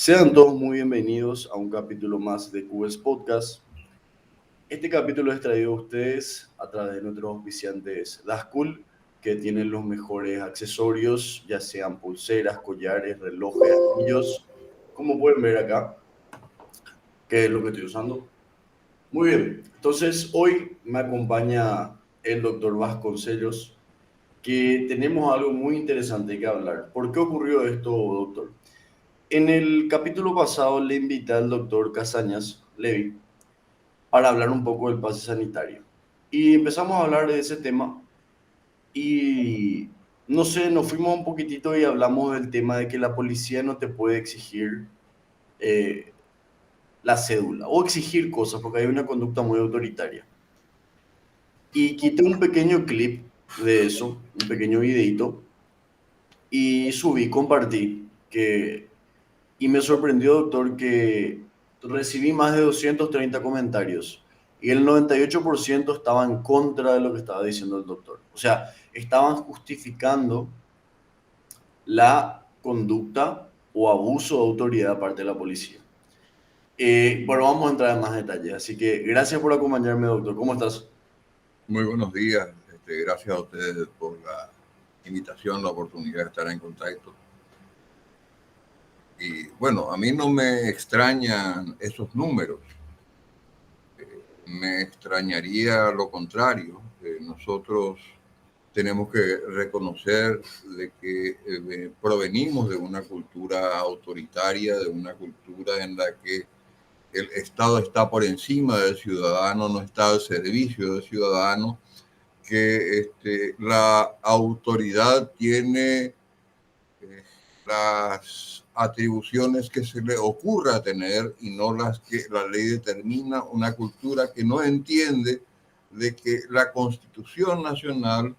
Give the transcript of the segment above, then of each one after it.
Sean todos muy bienvenidos a un capítulo más de QS Podcast. Este capítulo es traído a ustedes a través de nuestros auspiciantes Dascool, que tienen los mejores accesorios, ya sean pulseras, collares, relojes, anillos, como pueden ver acá, que es lo que estoy usando. Muy bien, entonces hoy me acompaña el doctor Vasconcelos, que tenemos algo muy interesante que hablar. ¿Por qué ocurrió esto, doctor? En el capítulo pasado le invité al doctor Casañas Levi para hablar un poco del pase sanitario. Y empezamos a hablar de ese tema y no sé, nos fuimos un poquitito y hablamos del tema de que la policía no te puede exigir eh, la cédula o exigir cosas porque hay una conducta muy autoritaria. Y quité un pequeño clip de eso, un pequeño videito, y subí, compartí, y me sorprendió, doctor, que recibí más de 230 comentarios y el 98% estaba en contra de lo que estaba diciendo el doctor. O sea, estaban justificando la conducta o abuso de autoridad de parte de la policía. Bueno, vamos a entrar en más detalles. Así que gracias por acompañarme, doctor. ¿Cómo estás? Muy buenos días. Gracias a ustedes por la invitación, la oportunidad de estar en contacto. Y bueno, a mí no me extrañan esos números. Me extrañaría lo contrario. Nosotros tenemos que reconocer de que provenimos de una cultura autoritaria, de una cultura en la que el Estado está por encima del ciudadano, no está al servicio del ciudadano, que la autoridad tiene las atribuciones que se le ocurra tener y no las que la ley determina, una cultura que no entiende de que la Constitución Nacional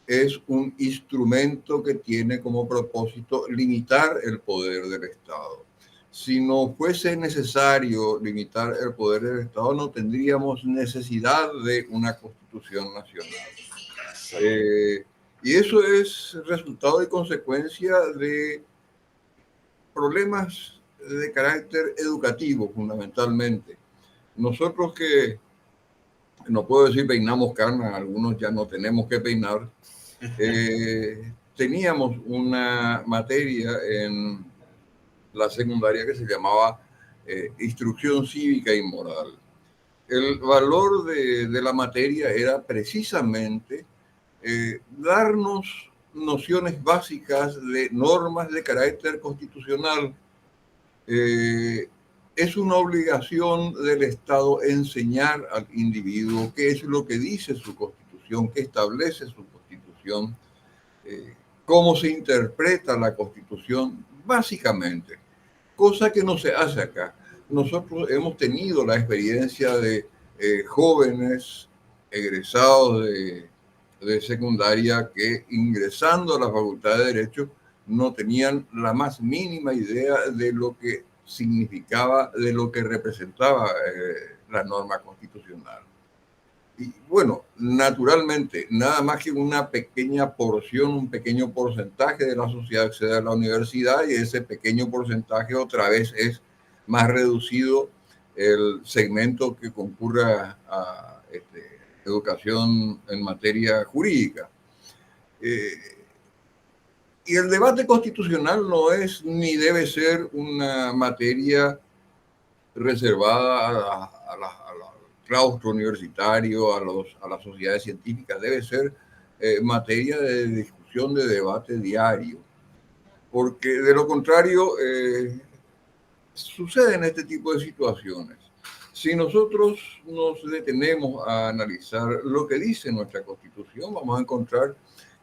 es un instrumento que tiene como propósito limitar el poder del Estado. Si no fuese necesario limitar el poder del Estado, no tendríamos necesidad de una Constitución Nacional. Exacto. Eh, y eso es resultado y consecuencia de problemas de carácter educativo, fundamentalmente. Nosotros que, no puedo decir peinamos canas, algunos ya no tenemos que peinar, teníamos una materia en la secundaria que se llamaba instrucción cívica y moral. El valor de la materia era precisamente darnos nociones básicas de normas de carácter constitucional. Eh, es una obligación del Estado enseñar al individuo qué es lo que dice su constitución, qué establece su constitución, eh, cómo se interpreta la constitución, básicamente, cosa que no se hace acá. Nosotros hemos tenido la experiencia de jóvenes egresados de secundaria que ingresando a la Facultad de Derecho no tenían la más mínima idea de lo que significaba, de lo que representaba la norma constitucional. Y bueno, naturalmente, nada más que una pequeña porción, un pequeño porcentaje de la sociedad accede a la universidad y ese pequeño porcentaje otra vez es más reducido el segmento que concurra a educación en materia jurídica. Eh, y el debate constitucional no es ni debe ser una materia reservada al claustro universitario, a las sociedades científicas, debe ser materia de discusión, de debate diario, porque de lo contrario suceden este tipo de situaciones. Si nosotros nos detenemos a analizar lo que dice nuestra Constitución, vamos a encontrar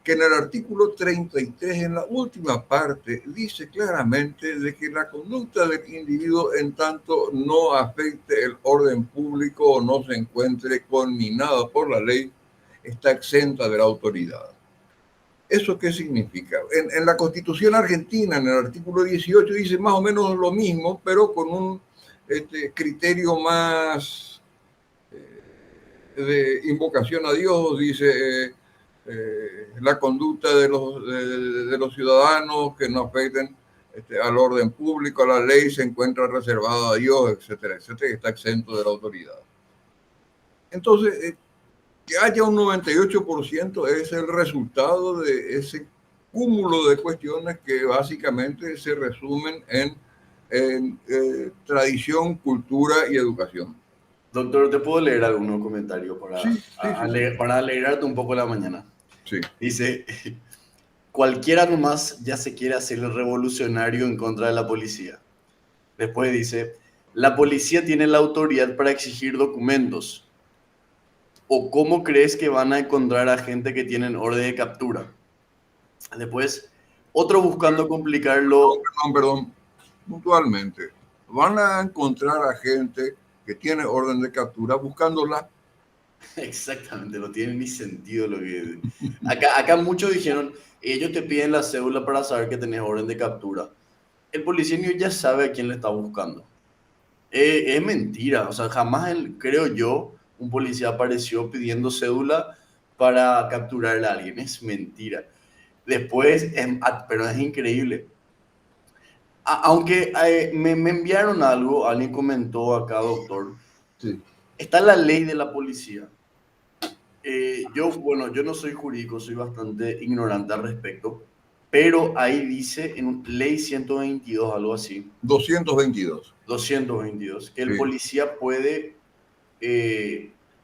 que en el artículo 33, en la última parte, dice claramente de que la conducta del individuo en tanto no afecte el orden público o no se encuentre conminada por la ley, está exenta de la autoridad. ¿Eso qué significa? En la Constitución argentina, en el artículo 18, dice más o menos lo mismo, pero con un criterio más de invocación a Dios, dice la conducta de los ciudadanos que no afecten al orden público, a la ley, se encuentra reservado a Dios, etcétera, etcétera, y está exento de la autoridad. Entonces, que haya un 98% es el resultado de ese cúmulo de cuestiones que básicamente se resumen en tradición, cultura y educación. Doctor, ¿te puedo leer algunos comentarios Sí, sí, sí, sí. para alegrarte un poco la mañana? Sí. Dice, cualquiera nomás ya se quiere hacer el revolucionario en contra de la policía. Después dice, la policía tiene la autoridad para exigir documentos. ¿O cómo crees que van a encontrar a gente que tienen orden de captura? Después, otro buscando complicarlo. Perdón, puntualmente. Van a encontrar a gente que tiene orden de captura buscándola. Exactamente, no tiene ni sentido lo que... Acá muchos dijeron, ellos te piden la cédula para saber que tenés orden de captura. El policía ya sabe a quién le está buscando. Es mentira, o sea, jamás creo yo, un policía apareció pidiendo cédula para capturar a alguien. Es mentira. Después, pero es increíble. Aunque me enviaron algo, alguien comentó acá, doctor, Sí. está la ley de la policía. Bueno, yo no soy jurídico, soy bastante ignorante al respecto, pero ahí dice en ley 122, algo así, 222. 222, que el Sí. policía puede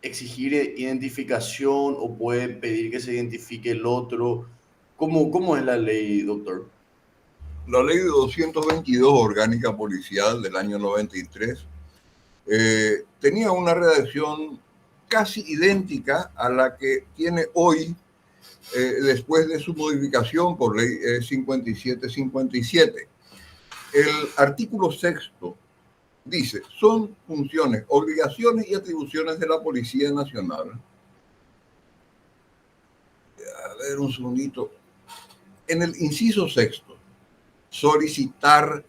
exigir identificación o puede pedir que se identifique el otro. ¿Cómo es la ley, doctor? La ley de 222, orgánica policial del año 93, tenía una redacción casi idéntica a la que tiene hoy, después de su modificación por ley 5757. El artículo sexto dice, son funciones, obligaciones y atribuciones de la Policía Nacional. A ver, un segundito. En el inciso sexto, solicitar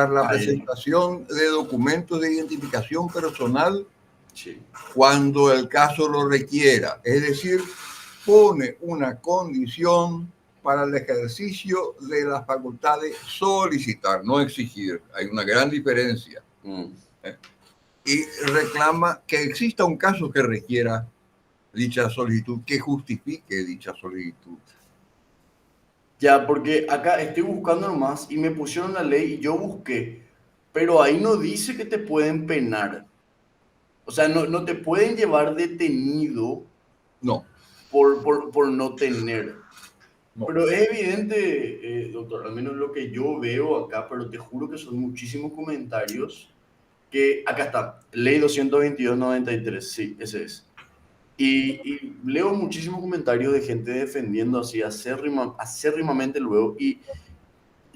la presentación de documentos de identificación personal Sí. cuando el caso lo requiera. Es decir, pone una condición para el ejercicio de la facultad de solicitar, no exigir. Hay una gran diferencia. Y reclama que exista un caso que requiera dicha solicitud, que justifique dicha solicitud. Ya, porque acá estoy buscando nomás y me pusieron la ley y yo busqué, pero ahí no dice que te pueden penar. O sea, no te pueden llevar detenido No, por no tener. no. Pero es evidente, doctor, al menos lo que yo veo acá, pero te juro que son muchísimos comentarios que acá está, ley 222/93, sí, ese es. Y leo muchísimos comentarios de gente defendiendo así acérrimamente luego. Y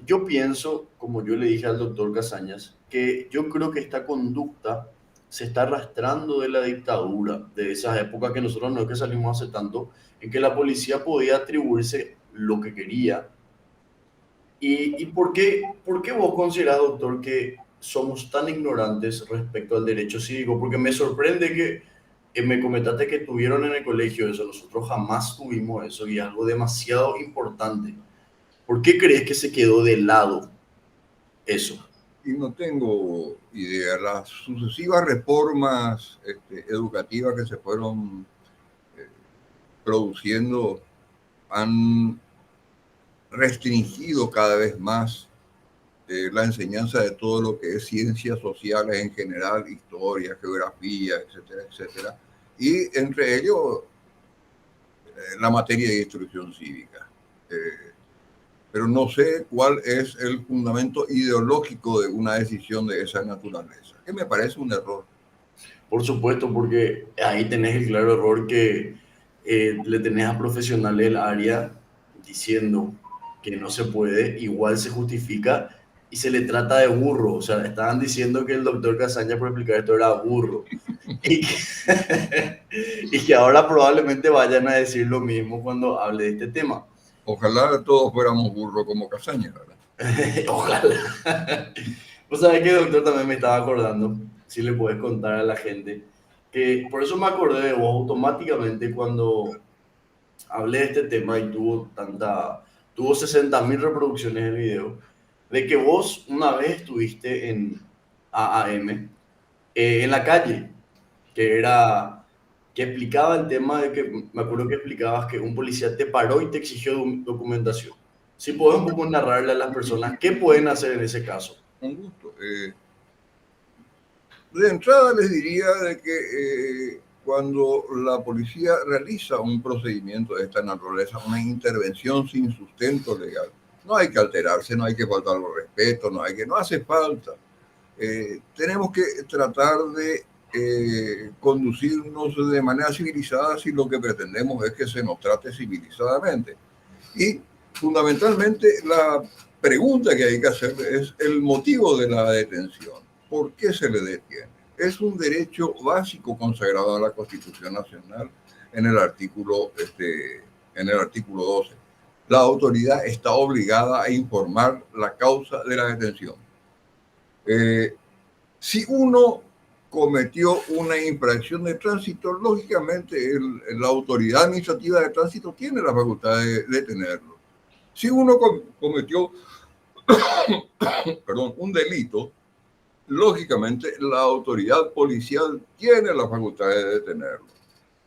yo pienso, como yo le dije al doctor Casañas, que yo creo que esta conducta se está arrastrando de la dictadura, de esas épocas que nosotros no es que salimos hace tanto, en que la policía podía atribuirse lo que quería. ¿Y por qué vos considerás, doctor, que somos tan ignorantes respecto al derecho cívico? Porque me sorprende que me comentaste que tuvieron en el colegio eso, nosotros jamás tuvimos eso y es algo demasiado importante. ¿Por qué crees que se quedó de lado eso? Y no tengo idea. Las sucesivas reformas educativas que se fueron produciendo han restringido cada vez más la enseñanza de todo lo que es ciencias sociales en general, historia, geografía, etcétera, etcétera. Y entre ellos la materia de instrucción cívica. Pero no sé cuál es el fundamento ideológico de una decisión de esa naturaleza, que me parece un error. Por supuesto, porque ahí tenés el claro error que le tenés a profesionales del área diciendo que no se puede, igual se justifica y se le trata de burro. O sea, estaban diciendo que el doctor Casaña por explicar esto era burro. Y que, y que ahora probablemente vayan a decir lo mismo cuando hable de este tema. Ojalá todos fuéramos burros como Casaña, ¿verdad? Ojalá. Vos sabés que, doctor, también me estaba acordando, si le puedes contar a la gente, que por eso me acordé de vos automáticamente cuando hablé de este tema y tuvo 60.000 reproducciones el video. de que vos una vez estuviste en AAM, en la calle, que era, que explicaba el tema de que, me acuerdo que explicabas que un policía te paró y te exigió documentación. Si podés un poco narrarle a las personas qué pueden hacer en ese caso. Un gusto. De entrada les diría de que cuando la policía realiza un procedimiento de esta naturaleza, una intervención sin sustento legal, no hay que alterarse, no hay que faltar al respeto, no hace falta. Tenemos que tratar de conducirnos de manera civilizada si lo que pretendemos es que se nos trate civilizadamente. Y fundamentalmente la pregunta que hay que hacer es el motivo de la detención. ¿Por qué se le detiene? Es un derecho básico consagrado a la Constitución Nacional en el artículo 12. La autoridad está obligada a informar la causa de la detención. Si uno cometió una infracción de tránsito, lógicamente la autoridad administrativa de tránsito tiene la facultad de detenerlo. Si uno cometió un delito, lógicamente la autoridad policial tiene la facultad de detenerlo,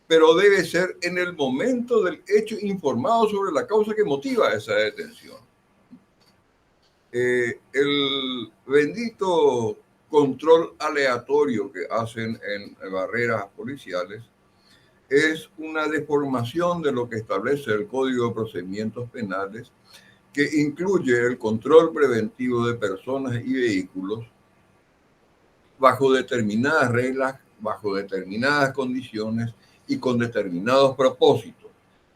pero debe ser en el momento del hecho informado sobre la causa que motiva esa detención. El bendito control aleatorio que hacen en barreras policiales es una deformación de lo que establece el Código de Procedimientos Penales, que incluye el control preventivo de personas y vehículos bajo determinadas reglas, bajo determinadas condiciones y con determinados propósitos.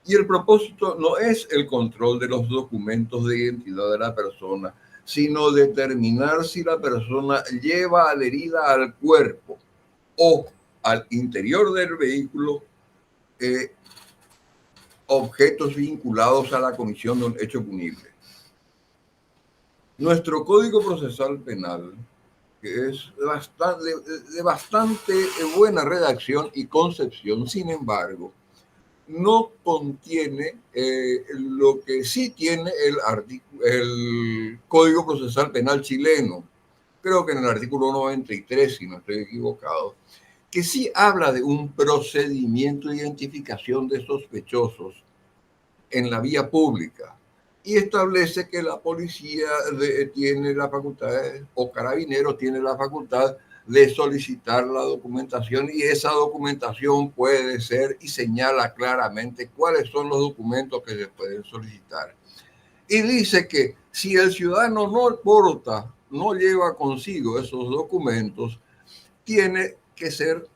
Y el propósito no es el control de los documentos de identidad de la persona, sino determinar si la persona lleva adherida al cuerpo o al interior del vehículo objetos vinculados a la comisión de un hecho punible. Nuestro Código Procesal Penal, que es de bastante buena redacción y concepción, sin embargo, no contiene lo que sí tiene el Código Procesal Penal chileno. Creo que en el artículo 93, si no estoy equivocado, que sí habla de un procedimiento de identificación de sospechosos en la vía pública y establece que la policía tiene la facultad, o carabinero tiene la facultad de solicitar la documentación, y esa documentación puede ser, y señala claramente cuáles son los documentos que se pueden solicitar. Y dice que si el ciudadano no porta, no lleva consigo esos documentos, tiene que ser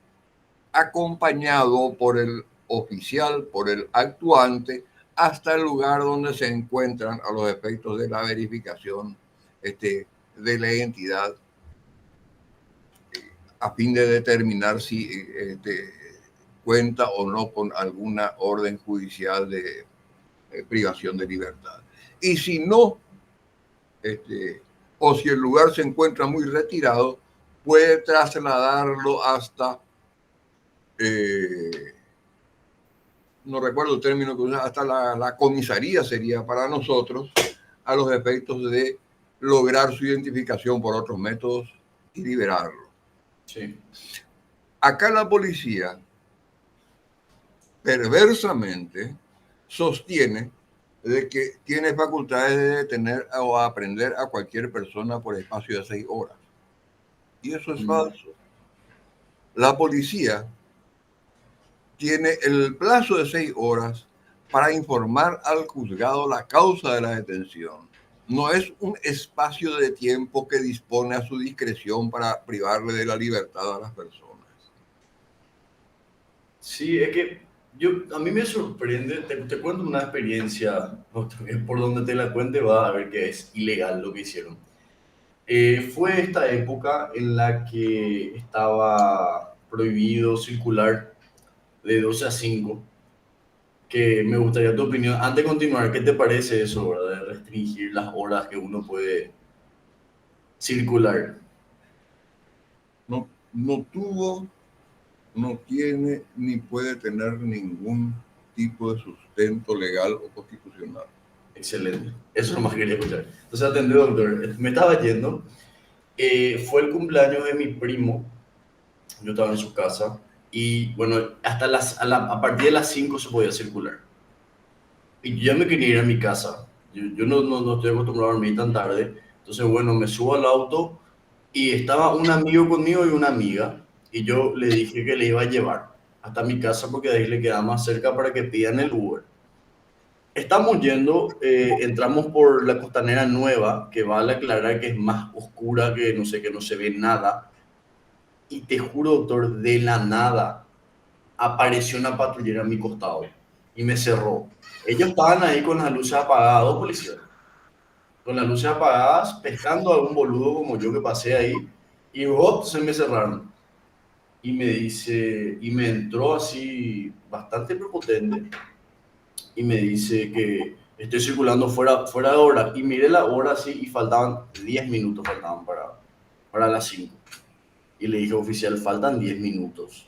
acompañado por el oficial, por el actuante, hasta el lugar donde se encuentran a los efectos de la verificación de la identidad, a fin de determinar si cuenta o no con alguna orden judicial de privación de libertad. Y si no, o si el lugar se encuentra muy retirado, puede trasladarlo hasta, no recuerdo el término que usa, hasta la comisaría sería para nosotros, a los efectos de lograr su identificación por otros métodos y liberarlo. Sí. Acá la policía perversamente sostiene de que tiene facultades de detener o aprender a cualquier persona por espacio de 6 horas. Y eso es falso. La policía tiene el plazo de 6 horas para informar al juzgado la causa de la detención. No es un espacio de tiempo que dispone a su discreción para privarle de la libertad a las personas. Sí, es que a mí me sorprende, te cuento una experiencia, por donde te la cuente va a ver que es ilegal lo que hicieron. Fue esta época en la que estaba prohibido circular de 12 a 5, que me gustaría tu opinión. Antes de continuar, ¿qué te parece eso, verdad? De restringir las horas que uno puede circular. No tuvo, no tiene ni puede tener ningún tipo de sustento legal o constitucional. Excelente. Eso es lo más que quería escuchar. Entonces atendí, doctor. Me estaba yendo. Fue el cumpleaños de mi primo. Yo estaba en su casa. Y bueno, hasta a partir de las 5 se podía circular. Y yo ya me quería ir a mi casa. Yo no estoy acostumbrado a dormir tan tarde. Entonces, bueno, me subo al auto y estaba un amigo conmigo y una amiga. Y yo le dije que le iba a llevar hasta mi casa porque de ahí le quedaba más cerca para que pidan el Uber. Estamos yendo, entramos por la Costanera Nueva, que vale aclarar que es más oscura, que no sé, que no se ve nada. Y te juro, doctor, de la nada apareció una patrullera a mi costado y me cerró. Ellos estaban ahí con las luces apagadas, dos policías, con las luces apagadas, pescando a un boludo como yo que pasé ahí, y se me cerraron. Y me dice, y me entró así bastante prepotente, y me dice que estoy circulando fuera de hora. Y miré la hora así y faltaban 10 minutos, faltaban para las 5. Y le dije, oficial, faltan 10 minutos.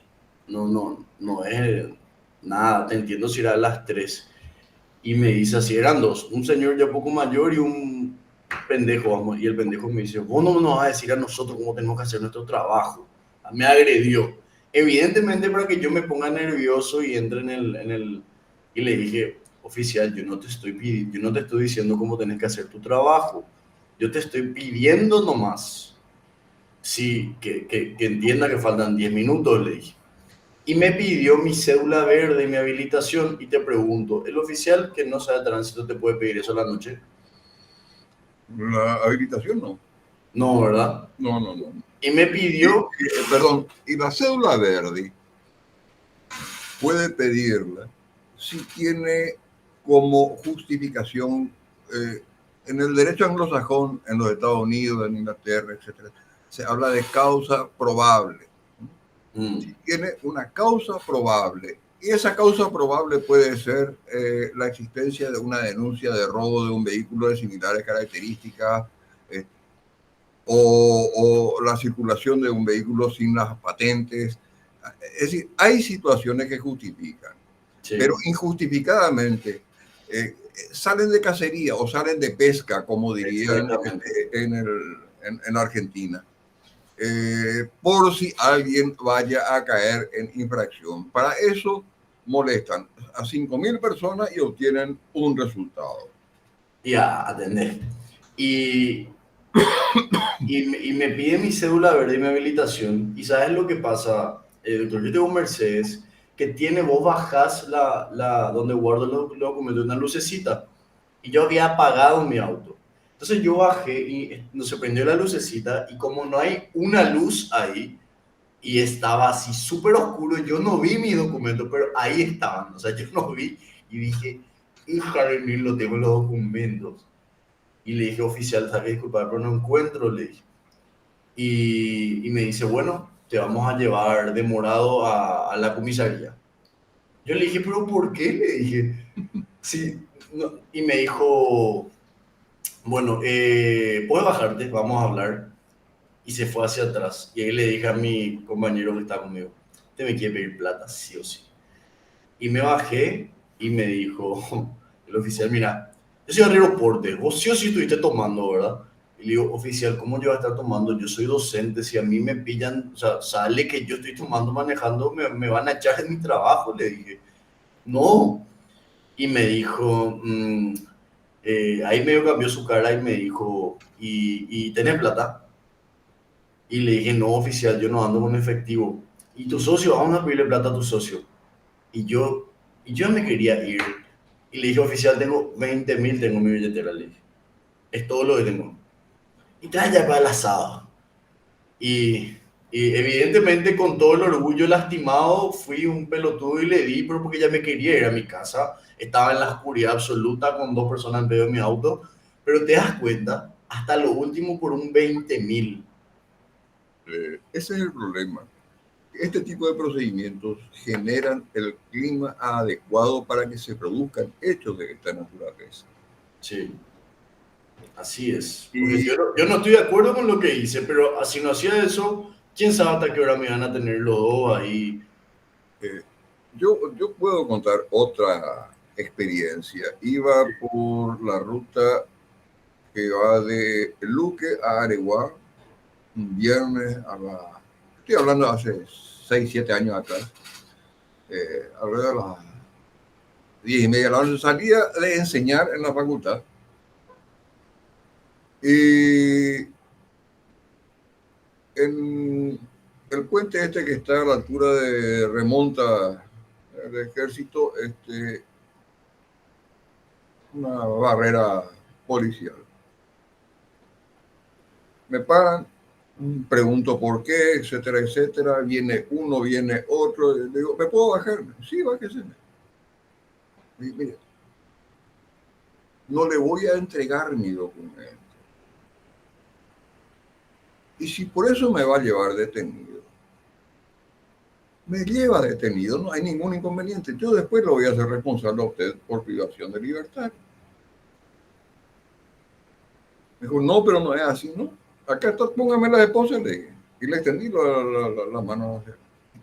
No es nada, te entiendo si era a las 3. Y me dice así, eran dos, un señor ya poco mayor y un pendejo, vamos. Y el pendejo me dice, vos no nos vas a decir a nosotros cómo tenemos que hacer nuestro trabajo. Me agredió. Evidentemente para que yo me ponga nervioso y entre en el. Y le dije, oficial, yo no te estoy diciendo cómo tenés que hacer tu trabajo. Yo te estoy pidiendo nomás. Sí, que entienda que faltan 10 minutos, le dije. Y me pidió mi cédula verde y mi habilitación. Y te pregunto, ¿el oficial que no sabe tránsito te puede pedir eso a la noche? La habilitación no. No, ¿verdad? No. Y me pidió. Perdón, y la cédula verde puede pedirla si tiene como justificación en el derecho anglosajón, en los Estados Unidos, en Inglaterra, etcétera, se habla de causa probable. Si tiene una causa probable, y esa causa probable puede ser la existencia de una denuncia de robo de un vehículo de similares características, o la circulación de un vehículo sin las patentes. Es decir, hay situaciones que justifican, Sí. pero injustificadamente salen de cacería o salen de pesca, como dirían en Argentina, por si alguien vaya a caer en infracción. Para eso molestan a 5.000 personas y obtienen un resultado. Y a atender. Y me pide mi cédula verde y mi habilitación. ¿Y sabes lo que pasa, doctor? Yo tengo un Mercedes que tiene, vos bajás donde guardo los documentos, una lucecita. Y yo había apagado mi auto. Entonces yo bajé y no se prendió la lucecita y como no hay una luz ahí y estaba así súper oscuro, yo no vi mi documento, pero ahí estaban. O sea, yo no vi y dije, hija de mí, lo tengo los documentos. Y le dije, oficial, sabe disculpar, pero no encuentro, le dije. Y me dice, bueno, te vamos a llevar demorado a la comisaría. Yo le dije, pero ¿por qué? Le dije, sí. No. Y me dijo, bueno, puedes bajarte, vamos a hablar. Y se fue hacia atrás. Y ahí le dije a mi compañero que está conmigo, te me quiere pedir plata, sí o sí. Y me bajé y me dijo el oficial, mira, yo soy arriero porte, vos sí o sí estuviste tomando, ¿verdad? Y le digo, oficial, ¿cómo yo voy a estar tomando? Yo soy docente, si a mí me pillan, o sea, sale que yo estoy tomando, manejando, me van a echar de mi trabajo, le dije. No. Y me dijo, ahí medio cambió su cara y me dijo, ¿y tenés plata? Y le dije, no, oficial, yo no ando con efectivo. ¿Y tu socio? Vamos a pedirle plata a tu socio. Y yo me quería ir. Y le dije, oficial, tengo 20.000, tengo mi billetera, le dije. Es todo lo que tengo. Y trae ya para el asado. Y, y evidentemente con todo el orgullo lastimado fui un pelotudo y le di, pero porque ya me quería ir a mi casa. Estaba en la oscuridad absoluta con dos personas en medio de mi auto. Pero te das cuenta, hasta lo último por un 20.000. Ese es el problema. Este tipo de procedimientos generan el clima adecuado para que se produzcan hechos de esta naturaleza. Sí, así es. Porque yo no estoy de acuerdo con lo que hice, pero si no hacía eso, quién sabe hasta qué hora me van a tener los dos ahí. Yo puedo contar otra experiencia. Iba por la ruta que va de Luque a Areguá, un viernes estoy hablando de hace 6, 7 años atrás, alrededor de las 10:30 de la noche, salía de enseñar en la facultad. Y en el puente este que está a la altura de Remonta del Ejército, una barrera policial. Me paran, pregunto por qué, etcétera, etcétera. Viene uno, viene otro. Le digo, ¿me puedo bajar? Sí, bájese. Y, mire, no le voy a entregar mi documento. Y si por eso me va a llevar detenido, me lleva detenido, no hay ningún inconveniente. Yo después lo voy a hacer responsable a usted por privación de libertad. Me dijo, no, pero no es así, ¿no? Acá está, póngame la esposa, le dije. Y le extendí la mano.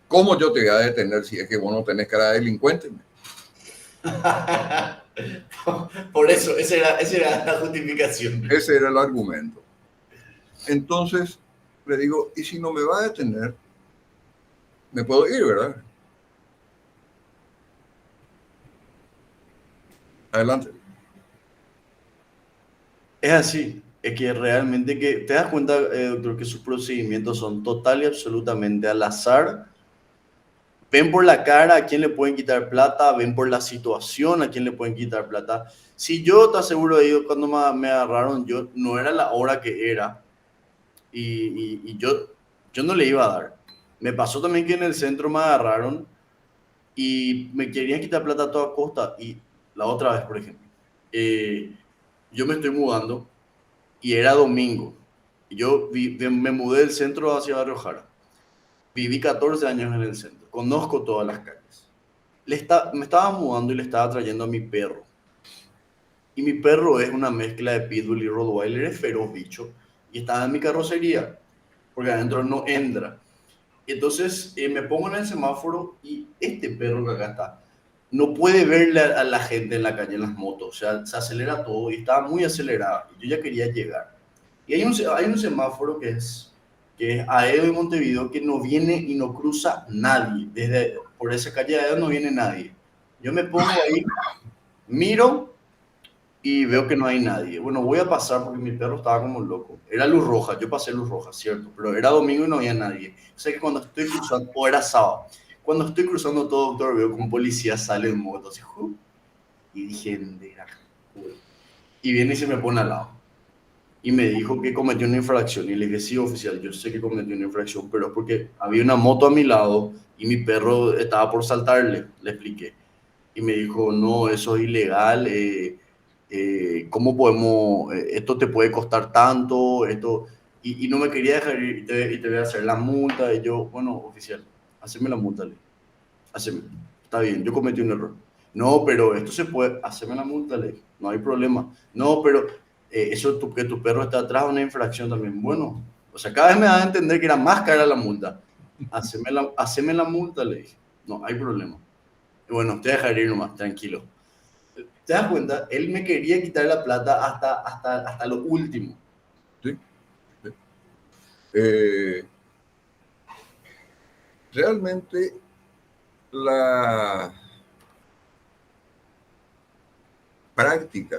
¿Cómo yo te voy a detener si es que vos no tenés cara de delincuente? Por eso, esa era la justificación. Ese era el argumento. Entonces le digo, ¿y si no me va a detener? Me puedo ir, ¿verdad? Adelante. Es así, es que realmente que te das cuenta, doctor, que sus procedimientos son total y absolutamente al azar. Ven por la cara a quién le pueden quitar plata, ven por la situación a quién le pueden quitar plata. Si yo te aseguro, ellos cuando me agarraron, yo no era la hora que era y yo no le iba a dar. Me pasó también que en el centro me agarraron y me querían quitar plata a toda costa. Y la otra vez, por ejemplo, yo me estoy mudando y era domingo. Me mudé del centro hacia Barrio Jara. Viví 14 años en el centro. Conozco todas las calles. Me estaba mudando y le estaba trayendo a mi perro. Y mi perro es una mezcla de Pitbull y Rottweiler, es feroz bicho. Y estaba en mi carrocería, porque adentro no entra. Entonces me pongo en el semáforo y este perro que acá está no puede verle a la gente en la calle en las motos. O sea, se acelera todo y estaba muy acelerado. Y yo ya quería llegar. Y hay un semáforo que es Aedo y Montevideo que no viene y no cruza nadie. Por esa calle de Aedo no viene nadie. Yo me pongo ahí, miro y veo que no hay nadie. Bueno, voy a pasar porque mi perro estaba como loco. Era luz roja, yo pasé luz roja, cierto, pero era domingo y no había nadie. O sea que cuando estoy cruzando, o era sábado, cuando estoy cruzando todo, doctor, veo que un policía sale en moto, así, y dije, y viene y se me pone al lado. Y me dijo que cometió una infracción. Y le dije, sí, oficial, yo sé que cometió una infracción, pero es porque había una moto a mi lado y mi perro estaba por saltarle, le expliqué. Y me dijo, no, eso es ilegal, ¿cómo podemos, esto te puede costar tanto, esto, y no me quería dejar ir, y te voy a hacer la multa, y yo, bueno, oficial, haceme la multa, le, haceme, está bien, yo cometí un error. No, pero esto se puede, haceme la multa, le, no hay problema. No, pero eso que tu perro está atrás es una infracción también. Bueno, o sea, cada vez me da a entender que era más cara la multa. Haceme la multa, le dije. No, hay problema. Bueno, te dejaré ir nomás, tranquilo. ¿Te das cuenta? Él me quería quitar la plata hasta lo último. ¿Sí? ¿Sí? Eh, realmente la práctica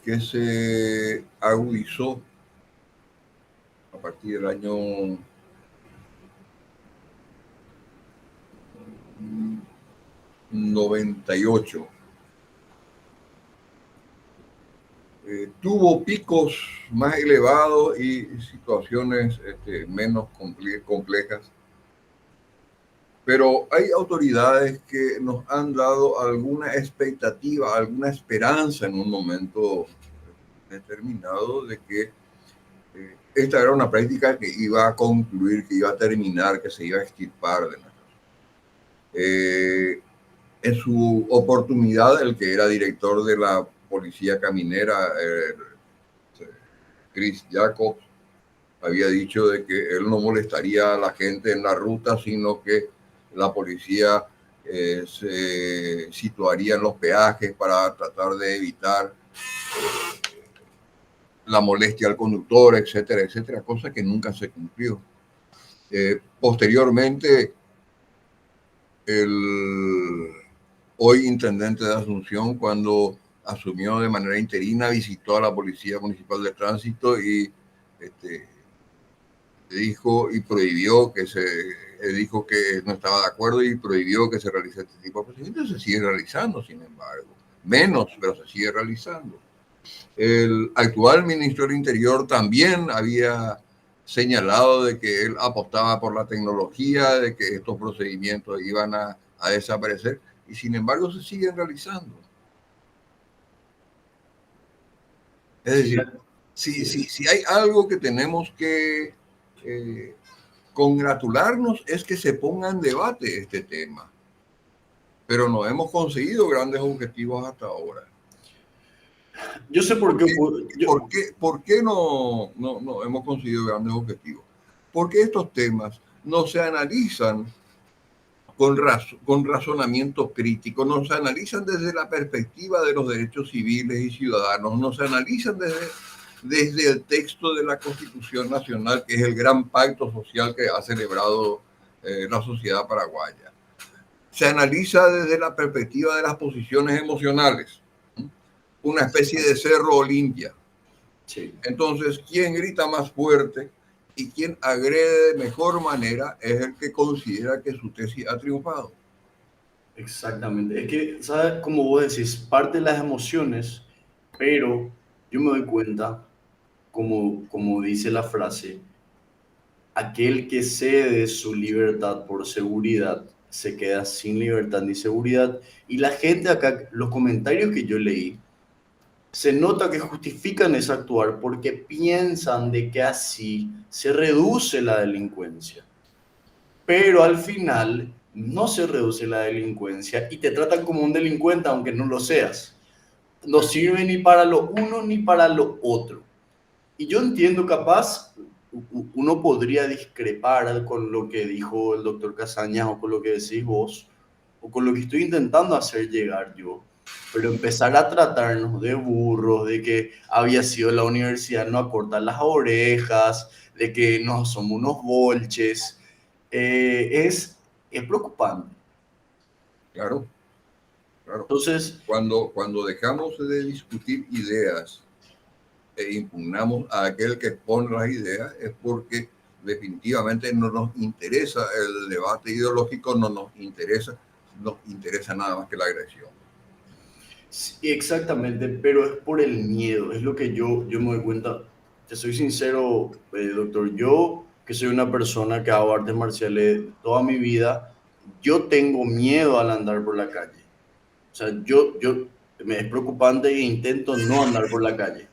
que se agudizó a partir del año 98 tuvo picos más elevados y situaciones menos complejas, pero hay autoridades que nos han dado alguna expectativa, alguna esperanza en un momento determinado de que esta era una práctica que iba a concluir, que iba a terminar, que se iba a extirpar de nosotros. En su oportunidad, el que era director de la policía caminera, Chris Jacobs, había dicho de que él no molestaría a la gente en la ruta, sino que la policía se situarían los peajes para tratar de evitar la molestia al conductor, etcétera, etcétera, cosa que nunca se cumplió. Posteriormente, el hoy intendente de Asunción, cuando asumió de manera interina, visitó a la Policía Municipal de Tránsito y dijo y prohibió que dijo que no estaba de acuerdo y prohibió que se realice este tipo de procedimientos. Se sigue realizando, sin embargo, menos, pero se sigue realizando. El actual ministro del Interior también había señalado de que él apostaba por la tecnología, de que estos procedimientos iban a desaparecer, y sin embargo se siguen realizando. Es decir, si hay algo que tenemos que congratularnos es que se ponga en debate este tema, pero no hemos conseguido grandes objetivos hasta ahora. Yo sé por qué. ¿Por qué no hemos conseguido grandes objetivos? Porque estos temas no se analizan con razonamiento crítico, no se analizan desde la perspectiva de los derechos civiles y ciudadanos, no se analizan desde el texto de la Constitución Nacional, que es el gran pacto social que ha celebrado la sociedad paraguaya. Se analiza desde la perspectiva de las posiciones emocionales, una especie de Cerro Olimpia. Sí. Entonces, quien grita más fuerte y quien agrede de mejor manera es el que considera que su tesis ha triunfado. Exactamente. Es que, ¿sabes? Como vos decís, parte de las emociones, pero yo me doy cuenta, como dice la frase, aquel que cede su libertad por seguridad se queda sin libertad ni seguridad. Y la gente acá, los comentarios que yo leí, se nota que justifican ese actuar porque piensan de que así se reduce la delincuencia. Pero al final no se reduce la delincuencia y te tratan como un delincuente aunque no lo seas. No sirve ni para lo uno ni para lo otro. Y yo entiendo, capaz, uno podría discrepar con lo que dijo el doctor Casañas o con lo que decís vos, o con lo que estoy intentando hacer llegar yo, pero empezar a tratarnos de burros, de que había sido la universidad no a cortar las orejas, de que no somos unos bolches, es preocupante. Claro, claro. Entonces, cuando dejamos de discutir ideas e impugnamos a aquel que expone las ideas, es porque definitivamente no nos interesa el debate ideológico, no nos interesa nada más que la agresión. sí, exactamente, pero es por el miedo, es lo que yo me doy cuenta. Te soy sincero, doctor, yo que soy una persona que hago artes marciales toda mi vida, yo tengo miedo al andar por la calle. O sea, me es preocupante e intento no andar por la calle.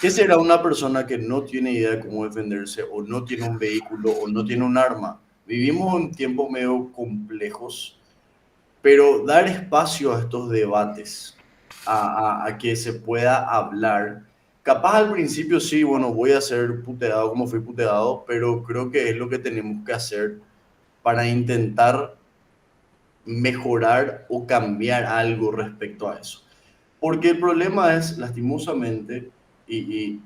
¿Qué será una persona que no tiene idea de cómo defenderse o no tiene un vehículo o no tiene un arma? Vivimos en tiempos medio complejos, pero dar espacio a estos debates, a que se pueda hablar. Capaz al principio sí, bueno, voy a ser puteado como fui puteado, pero creo que es lo que tenemos que hacer para intentar mejorar o cambiar algo respecto a eso. Porque el problema es, lastimosamente, y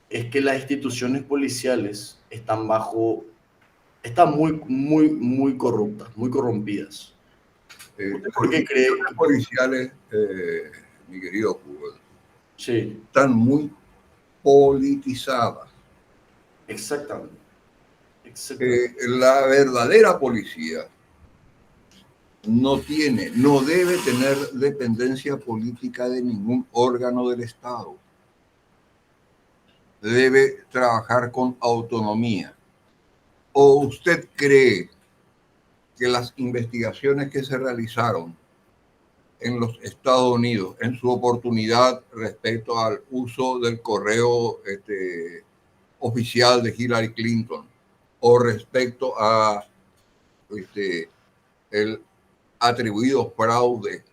es que las instituciones policiales están muy corruptas, muy corrompidas. ¿Por qué cree? Los policiales, mi querido Hugo, Sí. Están muy politizadas. Exactamente. La verdadera policía no debe tener dependencia política de ningún órgano del Estado. Debe trabajar con autonomía. ¿O usted cree que las investigaciones que se realizaron en los Estados Unidos en su oportunidad respecto al uso del correo oficial de Hillary Clinton o respecto a el atribuido fraude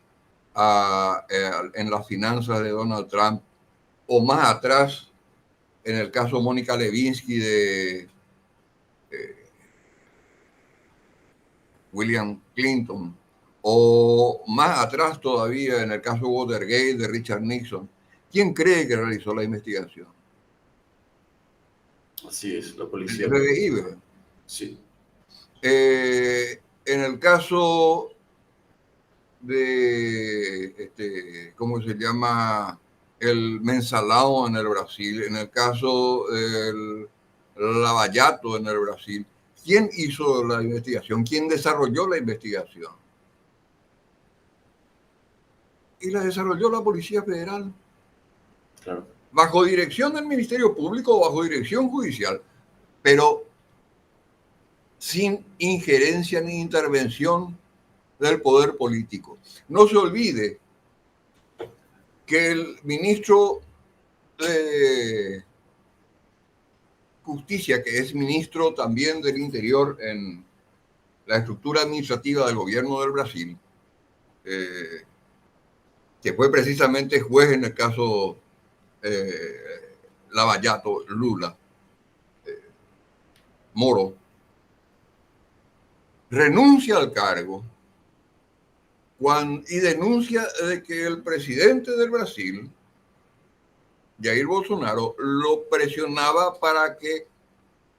en las finanzas de Donald Trump, o más atrás en el caso Mónica Lewinsky de William Clinton, o más atrás todavía en el caso Watergate de Richard Nixon, ¿quién cree que realizó la investigación? Así es, la El policía. FBI, ¿verdad? Sí, En el caso de, ¿cómo se llama? El mensalao en el Brasil, en el caso del lavallato en el Brasil, ¿quién hizo la investigación? ¿Quién desarrolló la investigación? Y la desarrolló la Policía Federal, claro. bajo dirección del Ministerio Público o bajo dirección judicial, pero sin injerencia ni intervención del poder político. No se olvide que el ministro de Justicia, que es ministro también del Interior en la estructura administrativa del gobierno del Brasil, eh, que fue precisamente juez en el caso Lavallato, Lula, Moro, renuncia al cargo y denuncia de que el presidente del Brasil, Jair Bolsonaro, lo presionaba para que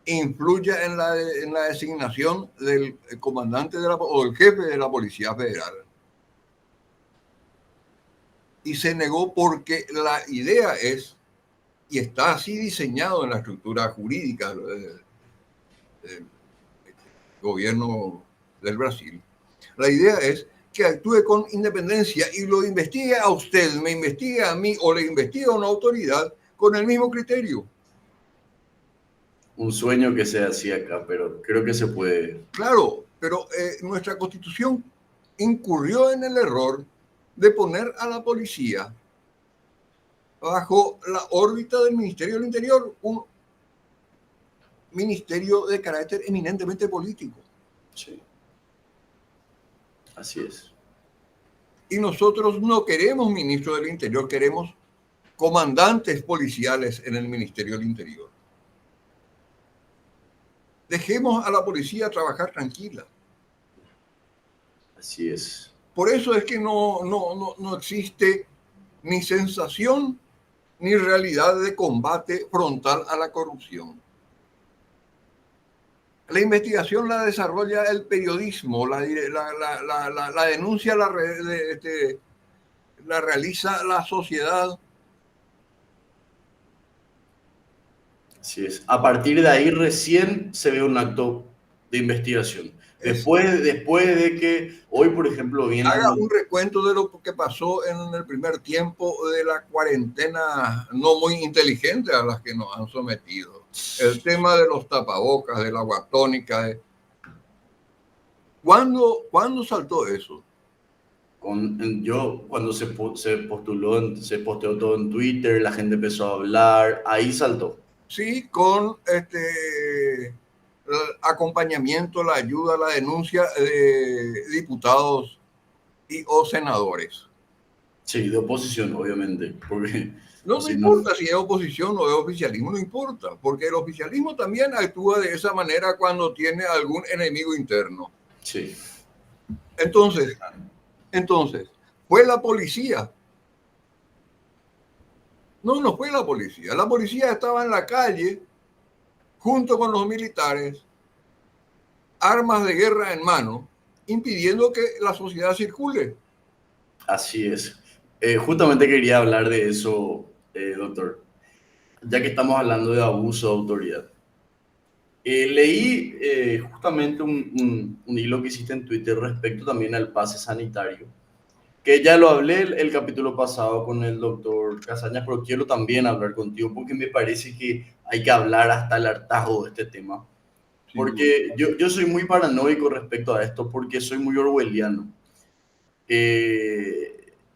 influya en la designación del comandante o el jefe de la Policía Federal. Y se negó porque la idea es, y está así diseñado en la estructura jurídica del gobierno del Brasil, la idea es que actúe con independencia y lo investigue a usted, me investigue a mí o le investigue a una autoridad con el mismo criterio. Un sueño que se hacía acá, pero creo que se puede. Claro, pero nuestra constitución incurrió en el error de poner a la policía bajo la órbita del Ministerio del Interior, un ministerio de carácter eminentemente político. Sí, así es. Y nosotros no queremos ministro del Interior, queremos comandantes policiales en el Ministerio del Interior. Dejemos a la policía trabajar tranquila. Así es. Por eso es que no existe ni sensación ni realidad de combate frontal a la corrupción. La investigación la desarrolla el periodismo, la denuncia la realiza la sociedad. Así es. A partir de ahí recién se ve un acto de investigación. Después de que hoy, por ejemplo, Haga vienen... un recuento de lo que pasó en el primer tiempo de la cuarentena no muy inteligente a las que nos han sometido. El tema de los tapabocas, del agua tónica. ¿Cuándo saltó eso? Yo, cuando se postuló, se posteó todo en Twitter, la gente empezó a hablar, ahí saltó. Sí, con el acompañamiento, la ayuda, la denuncia de diputados o senadores. Sí, de oposición, obviamente, porque o No si no, importa si es oposición o es oficialismo, no importa, porque el oficialismo también actúa de esa manera cuando tiene algún enemigo interno. sí, Entonces, ¿fue la policía? No fue la policía. La policía estaba en la calle junto con los militares, armas de guerra en mano, impidiendo que la sociedad circule. así es. Justamente quería hablar de eso, doctor, ya que estamos hablando de abuso de autoridad. Leí justamente un hilo que hiciste en Twitter respecto también al pase sanitario, que ya lo hablé el capítulo pasado con el doctor Casañas, pero quiero también hablar contigo porque me parece que hay que hablar hasta el hartazgo de este tema. Porque yo soy muy paranoico respecto a esto porque soy muy orwelliano.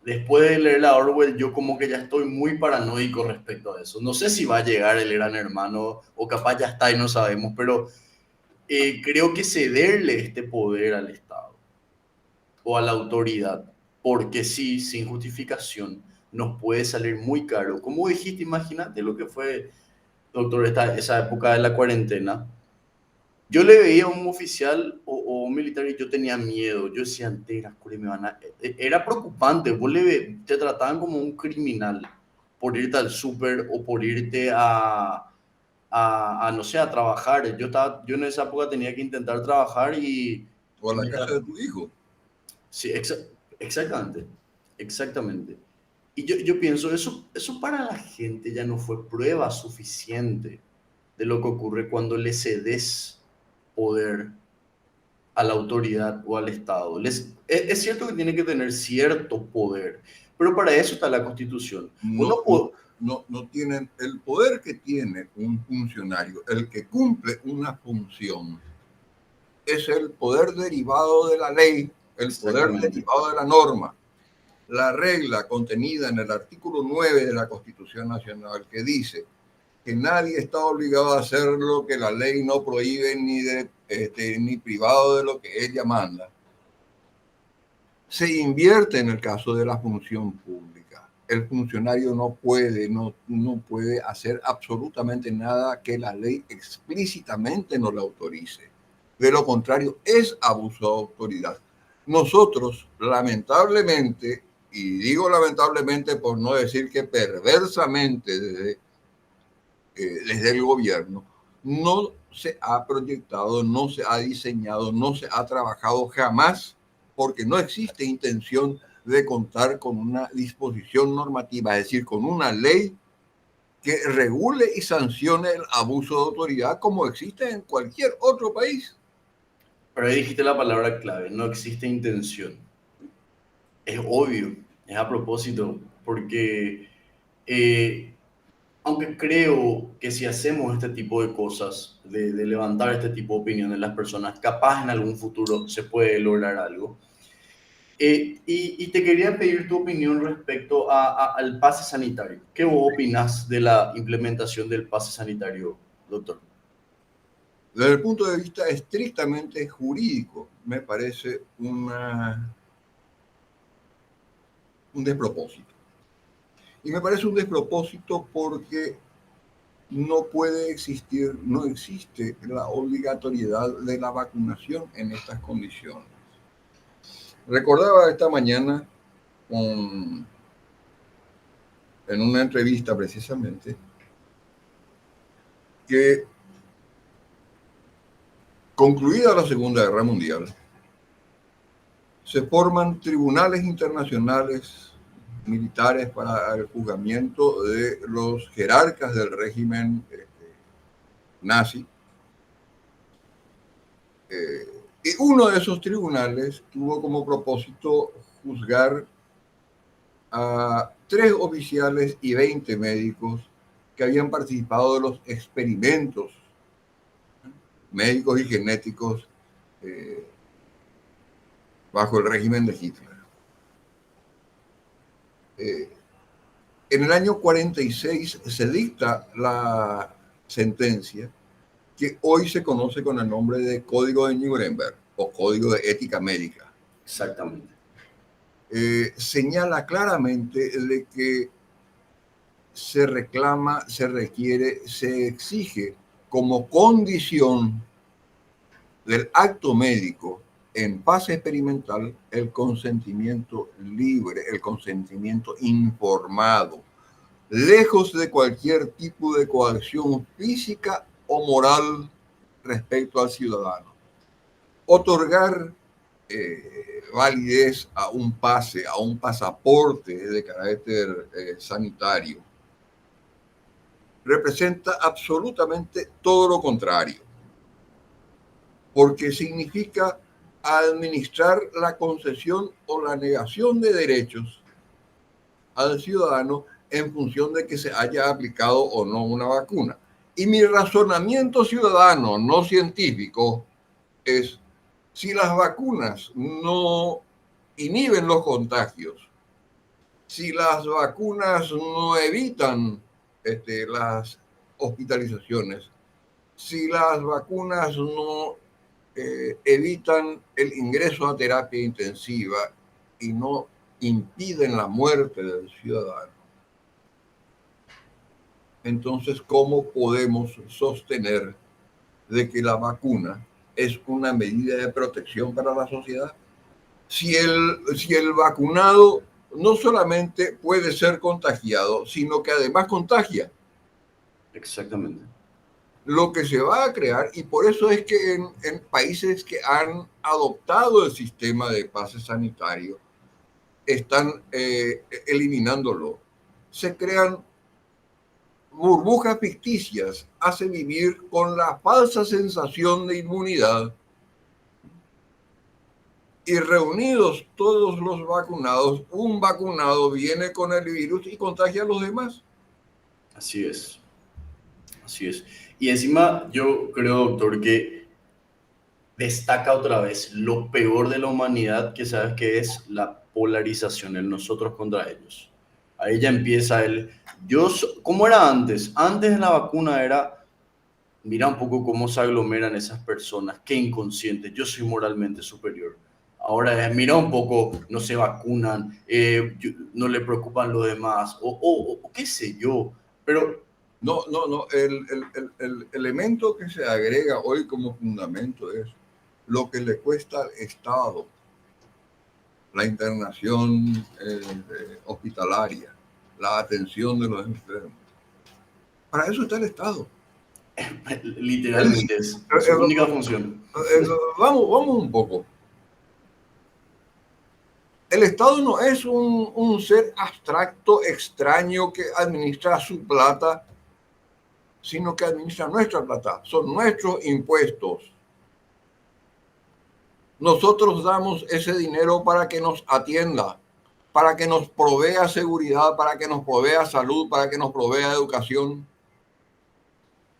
Después de leer la Orwell, yo como que ya estoy muy paranoico respecto a eso. No sé si va a llegar el Gran Hermano o capaz ya está y no sabemos, pero creo que cederle este poder al Estado o a la autoridad, porque sí, sin justificación, nos puede salir muy caro. Como dijiste, imagínate lo que fue, doctor, esa época de la cuarentena. Yo le veía a un oficial o un militar y yo tenía miedo. Yo decía, entera, me van a... Era preocupante. Te trataban como un criminal por irte al súper o por irte no sé, a trabajar. Yo en esa época tenía que intentar trabajar O a y la me casa de tra- tu hijo. Sí, exactamente, exactamente. Y yo pienso, eso para la gente ya no fue prueba suficiente de lo que ocurre cuando le cedes poder a la autoridad o al Estado. Es cierto que tiene que tener cierto poder, pero para eso está la Constitución. No, no, no tienen el poder que tiene un funcionario, el que cumple una función. Es el poder derivado de la ley, el poder Exactamente. derivado de la norma. La regla contenida en el artículo 9 de la Constitución Nacional que dice que nadie está obligado a hacer lo que la ley no prohíbe ni privado de lo que ella manda, se invierte en el caso de la función pública. El funcionario no puede hacer absolutamente nada que la ley explícitamente no le autorice. De lo contrario, es abuso de autoridad. Nosotros, lamentablemente, y digo lamentablemente por no decir que perversamente desde el gobierno, no se ha proyectado, no se ha diseñado, no se ha trabajado jamás, porque no existe intención de contar con una disposición normativa, es decir, con una ley que regule y sancione el abuso de autoridad como existe en cualquier otro país. Pero ahí dijiste la palabra clave, no existe intención. Es obvio, es a propósito, porque eh, aunque creo que si hacemos este tipo de cosas, de levantar este tipo de opiniones en las personas, capaz en algún futuro se puede lograr algo. Y te quería pedir tu opinión respecto al pase sanitario. ¿Qué vos opinás de la implementación del pase sanitario, doctor? Desde el punto de vista estrictamente jurídico, me parece un despropósito. Y me parece un despropósito porque no puede existir, no existe la obligatoriedad de la vacunación en estas condiciones. Recordaba esta mañana en una entrevista precisamente que concluida la Segunda Guerra Mundial, se forman tribunales internacionales militares para el juzgamiento de los jerarcas del régimen nazi. Y uno de esos tribunales tuvo como propósito juzgar a 3 oficiales y 20 médicos que habían participado de los experimentos médicos y genéticos eh, bajo el régimen de Hitler. Eh, en el año 46 se dicta la sentencia que hoy se conoce con el nombre de Código de Nuremberg o Código de Ética Médica. Exactamente. Señala claramente de que se reclama, se requiere, se exige como condición del acto médico en fase experimental el consentimiento libre, el consentimiento informado, lejos de cualquier tipo de coacción física o moral respecto al ciudadano. Otorgar validez a un pase, a un pasaporte de carácter sanitario, representa absolutamente todo lo contrario, porque significa administrar la concesión o la negación de derechos al ciudadano en función de que se haya aplicado o no una vacuna. Y mi razonamiento ciudadano, no científico, es si las vacunas no inhiben los contagios, si las vacunas no evitan las hospitalizaciones, si las vacunas no evitan el ingreso a terapia intensiva y no impiden la muerte del ciudadano, entonces, ¿cómo podemos sostener de que la vacuna es una medida de protección para la sociedad. Si el vacunado no solamente puede ser contagiado, sino que además contagia. Exactamente. Lo que se va a crear, y por eso es que en países que han adoptado el sistema de pase sanitario, están eliminándolo. Se crean burbujas ficticias, hace vivir con la falsa sensación de inmunidad, y reunidos todos los vacunados, un vacunado viene con el virus y contagia a los demás. Así es. Así es. Y encima yo creo, doctor, que destaca otra vez lo peor de la humanidad, que sabes que es la polarización, el nosotros contra ellos. Ahí ya empieza ¿cómo era antes? Antes de la vacuna era, mira un poco cómo se aglomeran esas personas, qué inconscientes, yo soy moralmente superior. Ahora es, mira un poco, no se vacunan, no le preocupan los demás, o qué sé yo, pero No. El elemento que se agrega hoy como fundamento es lo que le cuesta al Estado la internación hospitalaria, la atención de los enfermos. Para eso está el Estado. literalmente es su única función. Vamos un poco. El Estado no es un ser abstracto, extraño que administra su plata, sino que administra nuestra plata. Son nuestros impuestos. Nosotros damos ese dinero para que nos atienda, para que nos provea seguridad, para que nos provea salud, para que nos provea educación.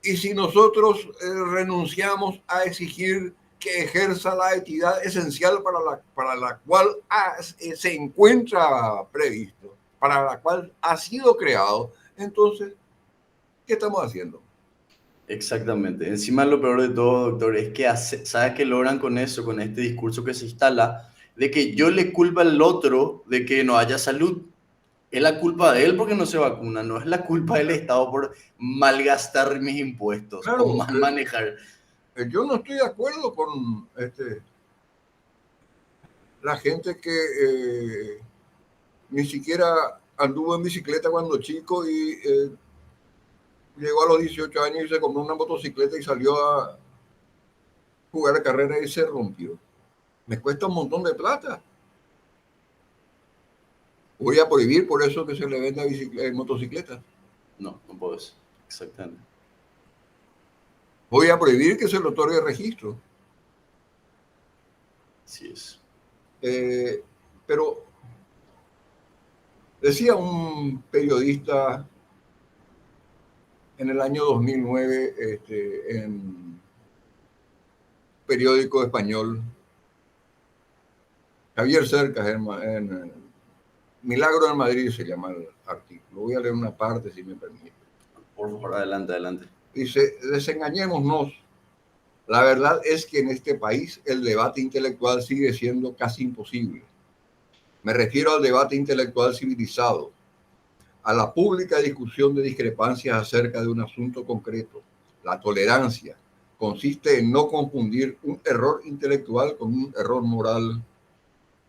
Y si nosotros renunciamos a exigir que ejerza la entidad esencial para la cual se encuentra previsto, para la cual ha sido creado, entonces, ¿qué estamos haciendo? Exactamente. Encima lo peor de todo, doctor, es que ¿sabes qué logran con eso, con este discurso que se instala? De que yo le culpo al otro de que no haya salud. Es la culpa de él porque no se vacuna, no es la culpa del Estado por malgastar mis impuestos o Claro, mal manejar. yo no estoy de acuerdo con la gente que ni siquiera anduvo en bicicleta cuando chico y llegó a los 18 años y se compró una motocicleta y salió a jugar a carrera y se rompió. Me cuesta un montón de plata. Voy a prohibir por eso que se le venda motocicletas. No, no puedes. Exactamente. Voy a prohibir que se le otorgue registro. Así es. Pero decía un periodista en el año 2009 en periódico español, Javier Cercas, en Milagro en Madrid se llama el artículo. Voy a leer una parte si me permite. Por favor, adelante, adelante. Dice, desengañémonos. La verdad es que en este país el debate intelectual sigue siendo casi imposible. Me refiero al debate intelectual civilizado, a la pública discusión de discrepancias acerca de un asunto concreto. La tolerancia consiste en no confundir un error intelectual con un error moral.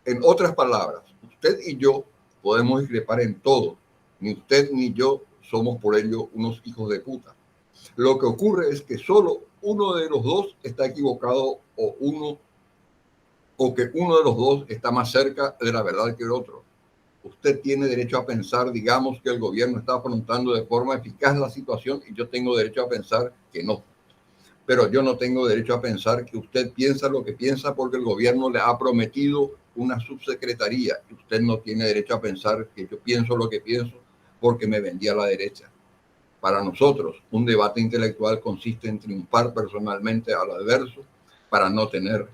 En otras palabras, usted y yo podemos discrepar en todo. Ni usted ni yo somos por ello unos hijos de puta. Lo que ocurre es que solo uno de los dos está equivocado o que uno de los dos está más cerca de la verdad que el otro. Usted tiene derecho a pensar, digamos, que el gobierno está afrontando de forma eficaz la situación y yo tengo derecho a pensar que no. Pero yo no tengo derecho a pensar que usted piensa lo que piensa porque el gobierno le ha prometido una subsecretaría. Y usted no tiene derecho a pensar que yo pienso lo que pienso porque me vendí a la derecha. Para nosotros, un debate intelectual consiste en triunfar personalmente al adverso para no tener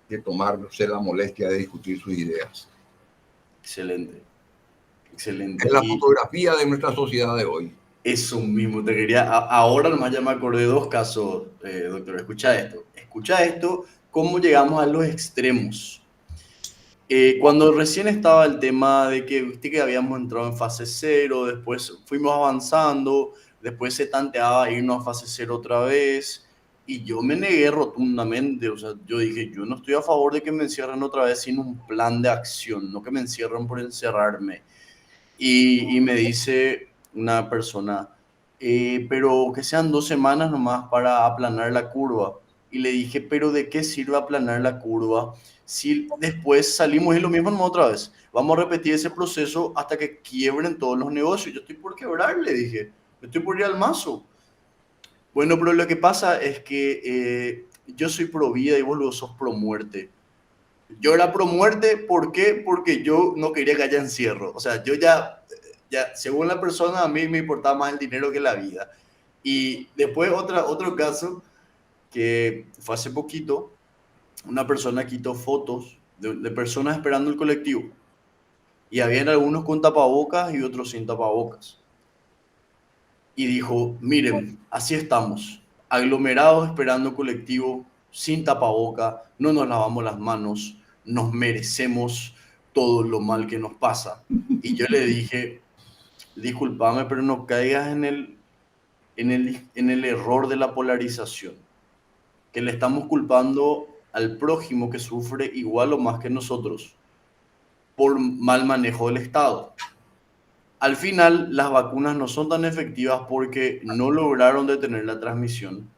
que tomarse la molestia de discutir sus ideas. Excelente. Excelente. Es la fotografía de nuestra sociedad de hoy. Eso mismo, te quería. Ahora nomás ya me acordé de dos casos, doctor. Escucha esto. Escucha esto, cómo llegamos a los extremos. Cuando recién estaba el tema de que, viste que habíamos entrado en fase cero, después fuimos avanzando, después se tanteaba irnos a fase cero otra vez. Y yo me negué rotundamente, o sea, yo dije, yo no estoy a favor de que me encierren otra vez sin un plan de acción, no que me encierren por encerrarme. Y me dice una persona, pero que sean 2 semanas nomás para aplanar la curva. Y le dije, pero ¿de qué sirve aplanar la curva si después salimos y lo mismo nomás otra vez? Vamos a repetir ese proceso hasta que quiebren todos los negocios. Yo estoy por quebrar, le dije, yo estoy por ir al mazo. Bueno, pero lo que pasa es que yo soy pro vida y vos luego sos pro muerte. Yo era pro muerte, ¿por qué? Porque yo no quería que haya encierro. O sea, yo ya, según la persona, a mí me importaba más el dinero que la vida. Y después otro caso, que fue hace poquito, una persona quitó fotos de personas esperando el colectivo. Y habían algunos con tapabocas y otros sin tapabocas. Y dijo, miren, así estamos, aglomerados esperando colectivo, sin tapaboca, no nos lavamos las manos, nos merecemos todo lo mal que nos pasa. Y yo le dije, discúlpame, pero no caigas en el error de la polarización, que le estamos culpando al prójimo que sufre igual o más que nosotros por mal manejo del Estado. Al final, las vacunas no son tan efectivas porque no lograron detener la transmisión.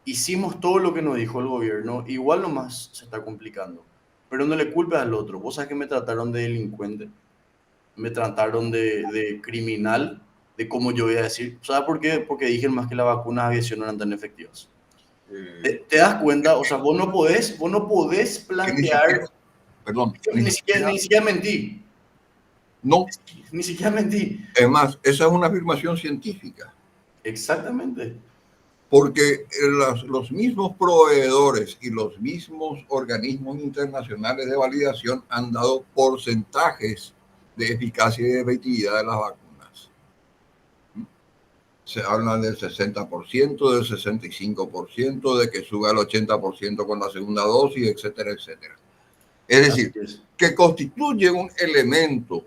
Hicimos todo lo que nos dijo el gobierno, igual nomás se está complicando. Pero no le culpes al otro. Vos sabés que me trataron de delincuente, me trataron de criminal, de cómo yo voy a decir. ¿Sabes por qué? Porque dijeron más que las vacunas de aviación no eran tan efectivas. ¿Te das cuenta? O sea, vos no podés Que ni siquiera, plantear... perdón, Ni siquiera mentí. no. Ni siquiera mentí. Es más, esa es una afirmación científica. Exactamente. Porque los mismos proveedores y los mismos organismos internacionales de validación han dado porcentajes de eficacia y de efectividad de las vacunas. Se habla del 60%, del 65%, de que sube al 80% con la segunda dosis, etcétera, etcétera. Es decir, que constituye un elemento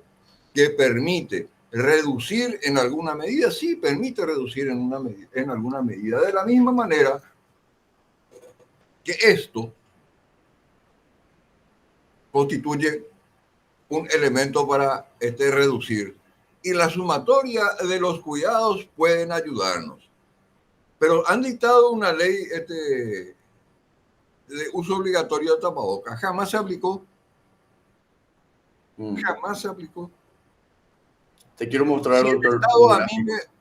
que permite reducir en alguna medida, sí, permite reducir en alguna medida, de la misma manera que esto constituye un elemento para reducir. Y la sumatoria de los cuidados pueden ayudarnos. Pero han dictado una ley de uso obligatorio de tapabocas. Jamás se aplicó. Jamás se aplicó. Te quiero mostrar, doctor.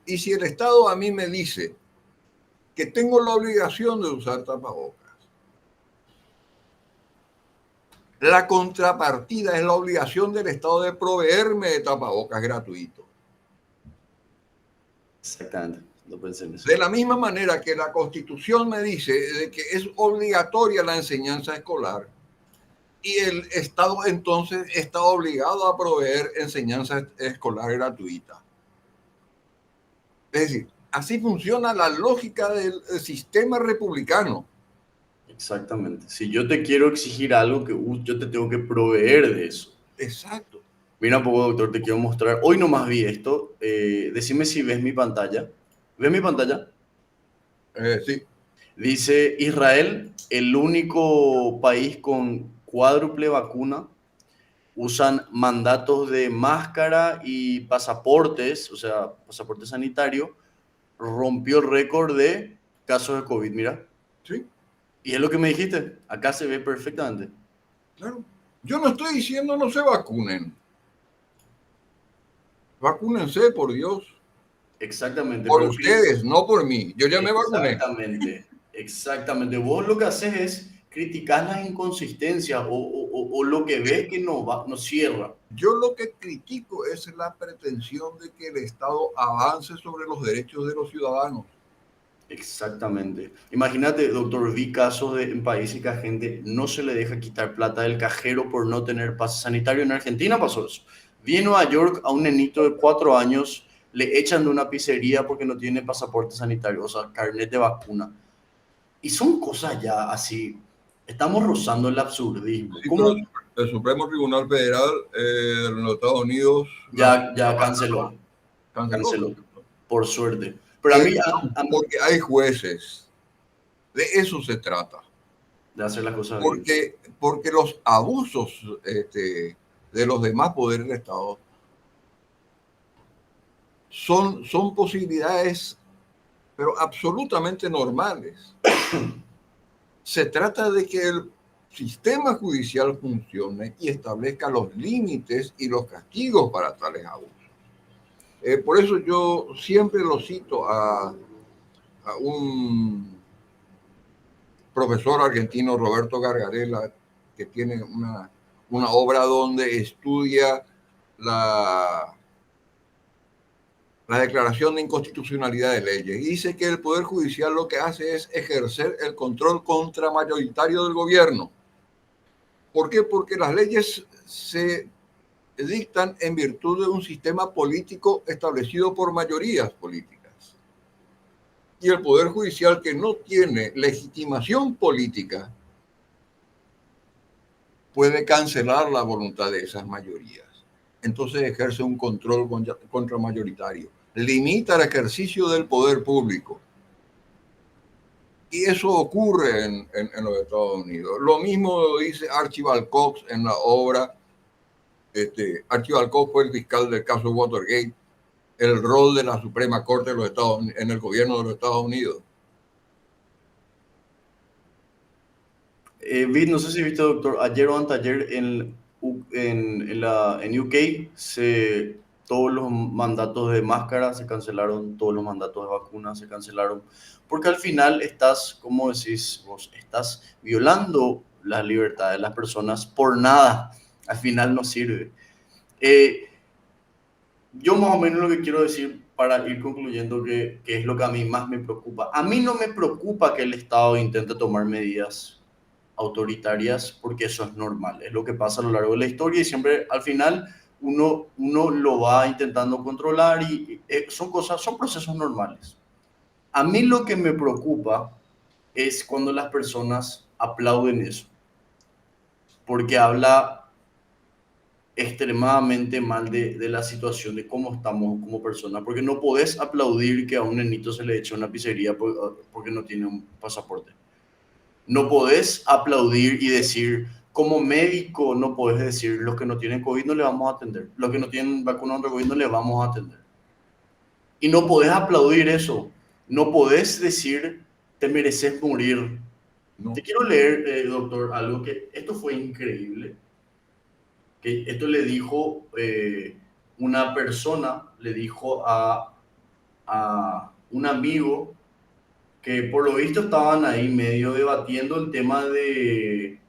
Si el Estado a mí me dice que tengo la obligación de usar tapabocas, la contrapartida es la obligación del Estado de proveerme de tapabocas gratuitos. Exactamente, no pensé en eso. De la misma manera que la Constitución me dice de que es obligatoria la enseñanza escolar y el Estado entonces está obligado a proveer enseñanza escolar gratuita. Es decir, así funciona la lógica del sistema republicano. Exactamente. Si yo te quiero exigir algo, yo te tengo que proveer de eso. Exacto. Mira un poco, doctor, te quiero mostrar. Hoy nomás vi esto. Decime si ves mi pantalla. ¿Ves mi pantalla? Sí. Dice Israel, el único país con cuádruple vacuna. Usan mandatos de máscara y pasaportes, o sea, pasaporte sanitario. Rompió el récord de casos de COVID, mira. Sí. Y es lo que me dijiste, acá se ve perfectamente. Claro. Yo no estoy diciendo no se vacunen. Vacúnense, por Dios. Exactamente. Por ustedes, no por mí. Yo ya me vacuné. Exactamente. Vos lo que haces es criticar las inconsistencias o lo que ves que no cierra. Yo lo que critico es la pretensión de que el Estado avance sobre los derechos de los ciudadanos. Exactamente. Imagínate, doctor, vi casos en países que a gente no se le deja quitar plata del cajero por no tener pase sanitario. En Argentina pasó eso. Vi en Nueva York a un nenito de 4 años, le echan de una pizzería porque no tiene pasaporte sanitario, o sea, carnet de vacuna. Y son cosas ya así, estamos rozando el absurdismo. Sí, el Supremo Tribunal Federal de los Estados Unidos ya canceló. Por suerte. Pero a mí, porque hay jueces De eso se trata. De hacer las cosas bien. Porque los abusos de los demás poderes del Estado son posibilidades, pero absolutamente normales. Se trata de que el sistema judicial funcione y establezca los límites y los castigos para tales abusos. Por eso yo siempre lo cito a un profesor argentino, Roberto Gargarella, que tiene una obra donde estudia la declaración de inconstitucionalidad de leyes. Y dice que el Poder Judicial lo que hace es ejercer el control contramayoritario del gobierno. ¿Por qué? Porque las leyes se dictan en virtud de un sistema político establecido por mayorías políticas. Y el Poder Judicial, que no tiene legitimación política, puede cancelar la voluntad de esas mayorías. Entonces ejerce un control contramayoritario, limita el ejercicio del poder público. Y eso ocurre en los Estados Unidos. Lo mismo dice Archibald Cox en la obra. Archibald Cox fue el fiscal del caso Watergate, el rol de la Suprema Corte de los Estados Unidos, en el gobierno de los Estados Unidos. No sé si viste, doctor, ayer o anteayer en UK todos los mandatos de máscara se cancelaron, todos los mandatos de vacunas se cancelaron, porque al final estás, como decís vos, estás violando las libertades de las personas por nada, al final no sirve. Yo más o menos lo que quiero decir para ir concluyendo que es lo que a mí más me preocupa. A mí no me preocupa que el Estado intente tomar medidas autoritarias, porque eso es normal, es lo que pasa a lo largo de la historia y siempre al final uno lo va intentando controlar y son procesos normales. A mí lo que me preocupa es cuando las personas aplauden eso, porque habla extremadamente mal de la situación, de cómo estamos como personas, porque no podés aplaudir que a un nenito se le eche una pizzería porque no tiene un pasaporte. No podés aplaudir y decir, como médico, no podés decir, los que no tienen COVID no le vamos a atender, los que no tienen vacuna contra COVID no le vamos a atender. Y no podés aplaudir eso, no podés decir, te mereces morir. No. Te quiero leer, doctor, algo que, esto fue increíble, que esto le dijo una persona, le dijo a un amigo, que por lo visto estaban ahí medio debatiendo el tema de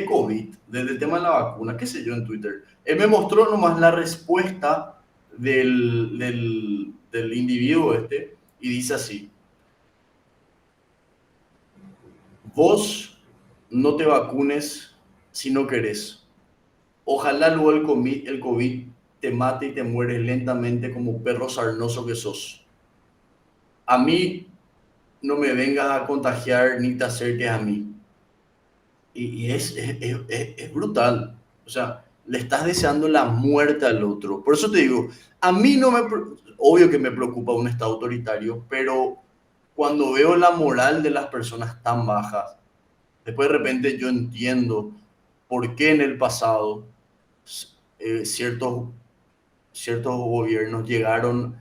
COVID, del tema de la vacuna, qué sé yo, en Twitter. Él me mostró nomás la respuesta del individuo y dice así: vos no te vacunes si no querés. Ojalá luego el COVID te mate y te mueres lentamente como perro sarnoso que sos. A mí no me vengas a contagiar ni te acerques a mí. Y es brutal. O sea, le estás deseando la muerte al otro. Por eso te digo, a mí no me... Obvio que me preocupa un Estado autoritario, pero cuando veo la moral de las personas tan bajas, después de repente yo entiendo por qué en el pasado ciertos gobiernos llegaron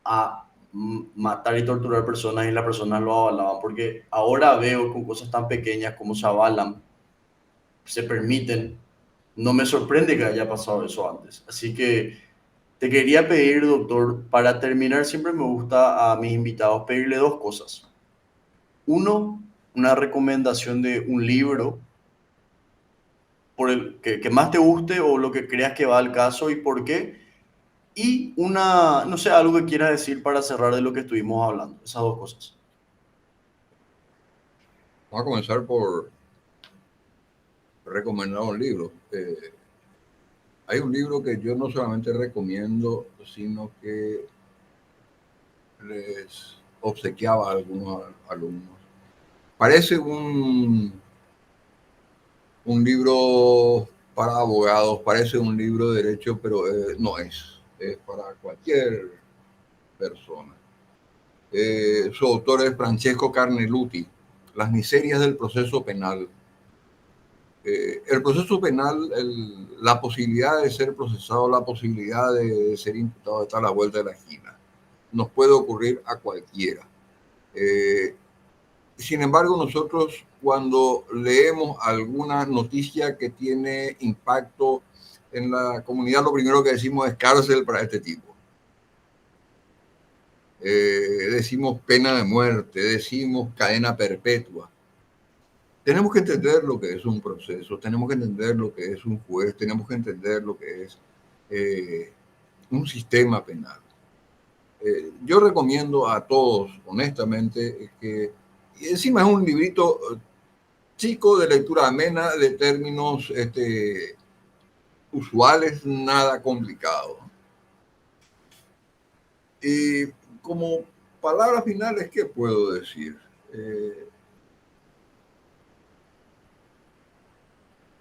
a matar y torturar personas y las personas lo avalaban, porque ahora veo con cosas tan pequeñas como se avalan, se permiten. No me sorprende que haya pasado eso antes. Así que te quería pedir, doctor, para terminar, siempre me gusta a mis invitados pedirle dos cosas. Uno, una recomendación de un libro por el que más te guste o lo que creas que va al caso y por qué. Y no sé, algo que quieras decir para cerrar de lo que estuvimos hablando. Esas dos cosas. Vamos a comenzar por recomendar un libro. Hay un libro que yo no solamente recomiendo, sino que les obsequiaba a algunos alumnos. Parece un libro para abogados, parece un libro de derecho, pero no es. Es para cualquier persona. Su autor es Francesco Carneluti, Las miserias del proceso penal. El proceso penal, la posibilidad de ser procesado, la posibilidad de ser imputado está a la vuelta de la esquina. Nos puede ocurrir a cualquiera. Sin embargo, nosotros cuando leemos alguna noticia que tiene impacto en la comunidad, lo primero que decimos es cárcel para este tipo. Decimos pena de muerte, decimos cadena perpetua. Tenemos que entender lo que es un proceso, tenemos que entender lo que es un juez, tenemos que entender lo que es un sistema penal. Yo recomiendo a todos, honestamente, que y encima es un librito chico de lectura amena, de términos usuales, nada complicado. Y como palabras finales, ¿qué puedo decir?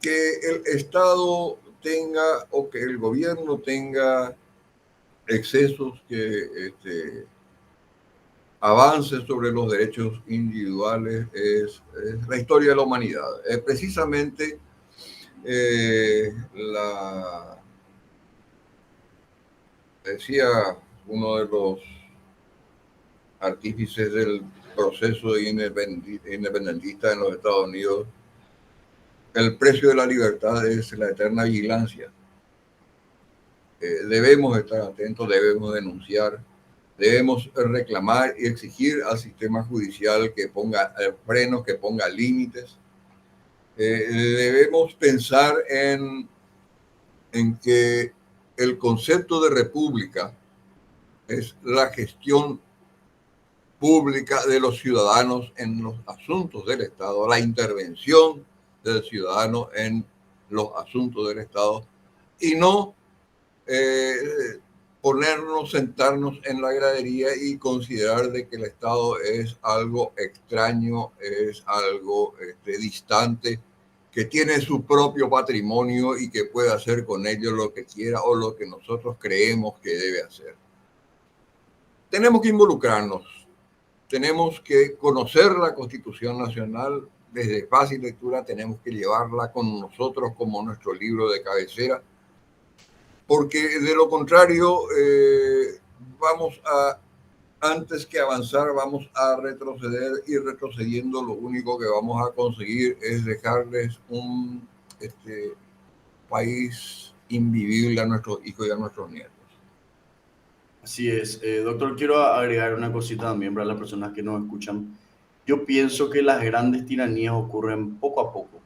Que el Estado tenga o que el gobierno tenga excesos que avance sobre los derechos individuales es la historia de la humanidad. Es precisamente decía uno de los artífices del proceso independentista en los Estados Unidos, el precio de la libertad es la eterna vigilancia. Debemos estar atentos, debemos denunciar, debemos reclamar y exigir al sistema judicial que ponga frenos, que ponga límites. Debemos pensar en que el concepto de república es la gestión pública de los ciudadanos en los asuntos del Estado, la intervención del ciudadano en los asuntos del Estado y no sentarnos en la gradería y considerar de que el Estado es algo extraño, es algo distante, que tiene su propio patrimonio y que puede hacer con ello lo que quiera o lo que nosotros creemos que debe hacer. Tenemos que involucrarnos, tenemos que conocer la Constitución Nacional desde fácil lectura, tenemos que llevarla con nosotros como nuestro libro de cabecera, porque de lo contrario antes que avanzar, vamos a retroceder y retrocediendo lo único que vamos a conseguir es dejarles un país invivible a nuestros hijos y a nuestros nietos. Así es. Doctor, quiero agregar una cosita también para las personas que nos escuchan. Yo pienso que las grandes tiranías ocurren poco a poco.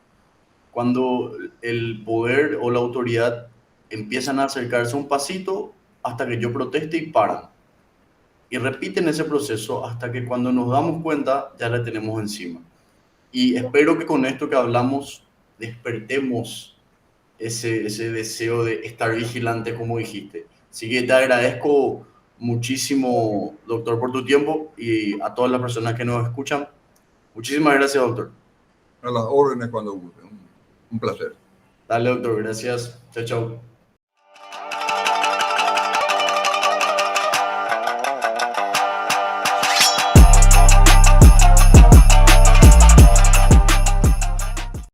Cuando el poder o la autoridad empiezan a acercarse un pasito hasta que yo proteste y paran. Y repiten ese proceso hasta que cuando nos damos cuenta ya la tenemos encima. Y espero que con esto que hablamos despertemos ese deseo de estar vigilante, como dijiste. Así que te agradezco muchísimo, doctor, por tu tiempo y a todas las personas que nos escuchan. Muchísimas gracias, doctor. A las órdenes cuando gusten. Un placer. Dale, doctor. Gracias. Chao, chao.